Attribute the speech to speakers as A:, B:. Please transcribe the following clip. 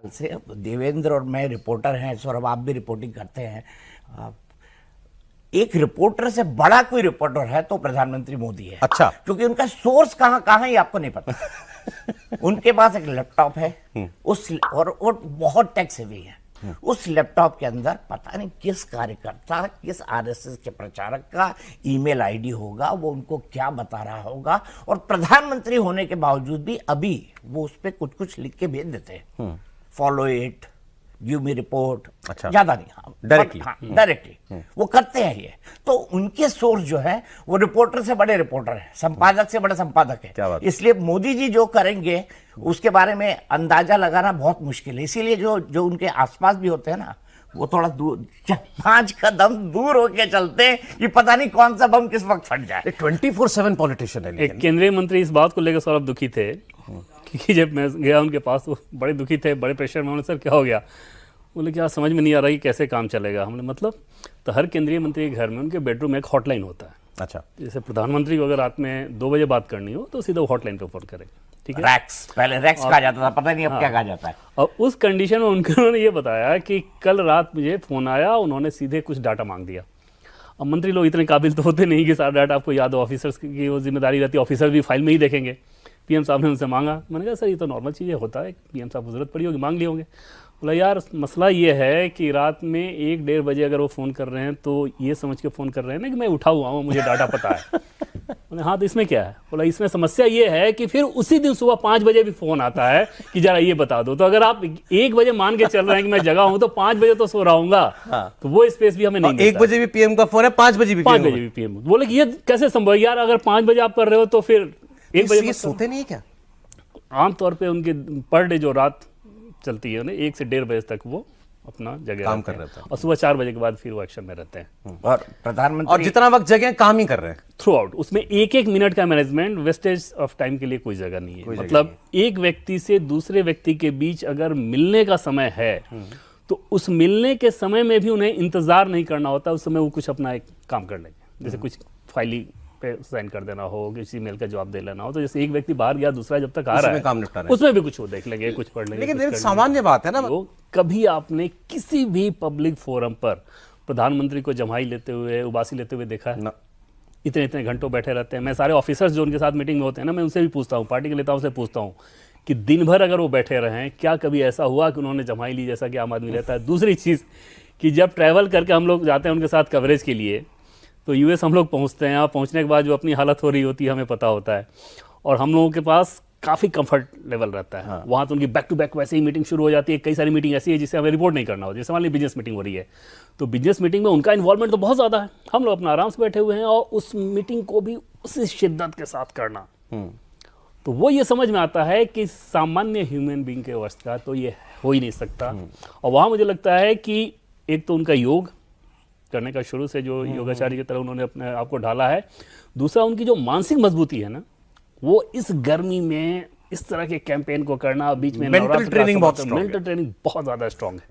A: से देवेंद्र और मैं रिपोर्टर हैं, सौरभ आप भी रिपोर्टिंग करते हैं। एक रिपोर्टर से बड़ा कोई रिपोर्टर है तो प्रधानमंत्री मोदी है।
B: अच्छा,
A: क्योंकि उनका सोर्स कहाँ कहाँ ही आपको नहीं पता। उनके पास एक लैपटॉप है और बहुत टेक सेवी है। उस लैपटॉप के अंदर पता नहीं किस कार्यकर्ता, किस आरएसएस के प्रचारक का ईमेल आईडी होगा, वो उनको क्या बता रहा होगा। और प्रधानमंत्री होने के बावजूद भी अभी वो उस पर कुछ कुछ लिख के भेज देते हैं, follow it, give me report.
B: अच्छा,
A: ज्यादा नहीं, हाँ
B: डायरेक्टली,
A: हाँ डायरेक्टली वो करते हैं ये। तो उनके सोर्स जो है वो रिपोर्टर से बड़े रिपोर्टर है, संपादक से बड़े संपादक है।
B: क्या बात।
A: इसलिए मोदी जी जो करेंगे उसके बारे में अंदाजा लगाना बहुत मुश्किल है। इसीलिए जो उनके आसपास भी होते हैं ना, वो थोड़ा दूर, 5 कदम दूर होके चलते हैं कि पता नहीं कौन सा बम किस वक्त फट जाए।
B: 24/7 पॉलिटिशियन है।
C: एक केंद्रीय मंत्री इस बात को लेकर सौरभ दुखी थे कि जब मैं गया उनके पास वो बड़े दुखी थे, बड़े प्रेशर में। उन्होंने सर क्या हो गया? बोले क्या समझ में नहीं आ रहा कि कैसे काम चलेगा। हमने मतलब तो हर केंद्रीय मंत्री के घर में उनके बेडरूम में एक हॉटलाइन होता है।
B: अच्छा,
C: जैसे प्रधानमंत्री को अगर रात में 2 बजे बात करनी हो तो सीधा हॉटलाइन पे फोन करेंगे, ठीक है।
A: रैक्स, पहले रैक्स कहा जाता था, पता नहीं अब क्या कहा जाता है।
C: और उस कंडीशन में उन्होंने ये बताया कि कल रात मुझे फोन आया, उन्होंने सीधे कुछ डाटा मांग दिया। अब मंत्री लोग इतने काबिल तो होते नहीं कि सारा डाटा आपको याद हो, ऑफिसर्स की वो जिम्मेदारी रहती है, ऑफिसर भी फाइल में ही देखेंगे। पीएम साहब ने उनसे मांगा। मैंने कहा सर ये तो नॉर्मल चीज़ें होता है, पीएम साहब को जरूरत पड़ी होगी, मांग लिए होंगे। बोला यार मसला ये है कि रात में 1-1:30 बजे अगर वो फ़ोन कर रहे हैं तो ये समझ के फ़ोन कर रहे हैं ना कि मैं उठा हुआ हूँ, मुझे डाटा पता है। बोले हाँ तो इसमें क्या है? बोला इसमें समस्या ये है कि फिर उसी दिन सुबह 5 बजे भी फ़ोन आता है कि जरा ये बता दो। तो अगर आप 1 बजे मान के चल रहे हैं कि मैं जगह हूँ तो 5 बजे तो सो रहा हूँगा। तो वो स्पेस भी हमें नहीं मिलता।
B: 1 बजे भी पीएम का फोन है, 5 बजे भी
C: 5 बजे भी पीएम। बोले कि ये कैसे संभव है यार? अगर 5 बजे आप कर रहे हो तो फिर 1 बजे
B: सोते नहीं क्या?
C: आमतौर पे उनके पर डे जो रात चलती है उन्हें 1 से 1:30 बजे तक वो अपना जगह
B: काम कर रहे हैं
C: और सुबह 4 बजे के बाद फिर वो एक्शन में रहते हैं।
A: और प्रधानमंत्री
B: और जितना वक्त जगह काम ही कर रहे हैं
C: थ्रू आउट। उसमें 1-1 मिनट का मैनेजमेंट, वेस्टेज ऑफ टाइम के लिए कोई जगह नहीं है। मतलब एक व्यक्ति से दूसरे व्यक्ति के बीच अगर मिलने का समय है तो उस मिलने के समय में भी उन्हें इंतजार नहीं करना होता। उस समय वो कुछ अपना एक काम कर लेंगे, जैसे कुछ फाइलिंग पे साइन कर देना हो, किसी मेल का जवाब दे लेना हो। तो जैसे एक व्यक्ति बाहर गया, दूसरा जब तक आ रहा है
B: काम निपटा रहे हैं,
C: उसमें भी कुछ वो देख लेंगे, कुछ पढ़ लेंगे।
B: लेकिन सामान्य बात है ना।
C: कभी आपने किसी भी पब्लिक फोरम पर प्रधानमंत्री को जमाई लेते हुए, उबासी लेते हुए देखा है? इतने इतने घंटों बैठे रहते हैं। मैं सारे ऑफिसर्स जो उनके साथ मीटिंग में होते हैं ना, मैं उनसे भी पूछता हूँ, पार्टी के नेताओं से पूछता हूँ कि दिन भर अगर वो बैठे रहे, क्या कभी ऐसा हुआ कि उन्होंने जमाई ली जैसा कि आम आदमी रहता है? दूसरी चीज़ कि जब ट्रैवल करके हम लोग जाते हैं उनके साथ कवरेज के लिए, तो यूएस हम लोग पहुंचते हैं। यहाँ पहुंचने के बाद जो अपनी हालत हो रही होती है हमें पता होता है, और हम लोगों के पास काफ़ी कंफर्ट लेवल रहता है। वहाँ तो उनकी बैक टू बैक वैसे ही मीटिंग शुरू हो जाती है। कई सारी मीटिंग ऐसी है जिससे हमें रिपोर्ट नहीं करना होता। जैसे हमारी बिजनेस मीटिंग हो रही है तो बिजनेस मीटिंग में उनका इन्वॉल्वमेंट तो बहुत ज़्यादा है, हम लोग अपना आराम से बैठे हुए हैं, और उस मीटिंग को भी उसी शिद्दत के साथ करना। तो वो ये समझ में आता है कि सामान्य ह्यूमन बीइंग के वश का तो ये हो ही नहीं सकता। और वहाँ मुझे लगता है कि एक तो उनका योग करने का शुरू से जो योगाचार्य की तरह उन्होंने अपने आप को ढाला है, दूसरा उनकी जो मानसिक मजबूती है ना, वो इस गर्मी में इस तरह के कैंपेन को करना, बीच में
B: मेंटल ट्रेनिंग बहुत
C: ज़्यादा स्ट्रॉन्ग है।